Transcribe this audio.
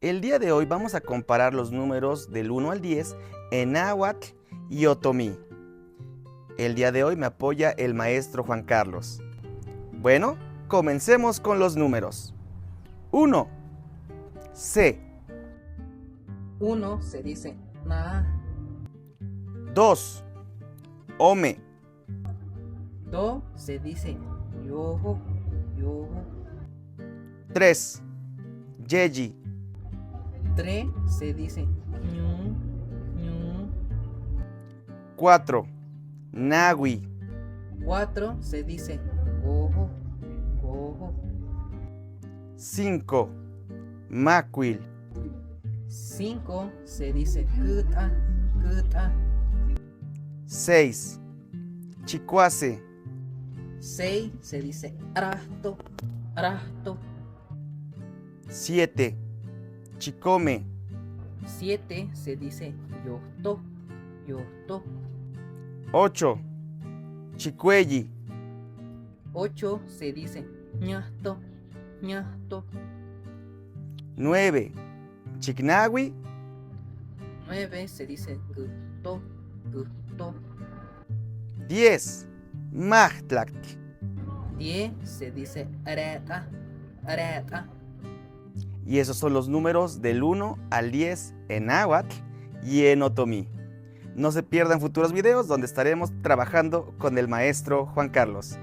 El día de hoy vamos a comparar los números del 1 al 10 en náhuatl y otomí. El día de hoy me apoya el maestro Juan Carlos. Bueno, comencemos con los números. 1. C. 1 se dice na, 2. Ome. 2 se dice yoho, yoho, 3. Yeji. 3 se dice ñu, ñu, 4. Nahui. 4 se dice goho, goho, 5. Macuil. 5 se dice kuta, kuta, 6. Chicuase. 6 se dice rasto, rasto, 7. Chicome. 7 se dice yosto, yosto, 8. Chicuelli. 8 se dice ñasto, ñasto, 9. Chignahui. 9 se dice gusto, gusto, 10. Mahtlact. 10 se dice areta, areta. Y esos son los números del 1 al 10 en náhuatl y en otomí. No se pierdan futuros videos donde estaremos trabajando con el maestro Juan Carlos.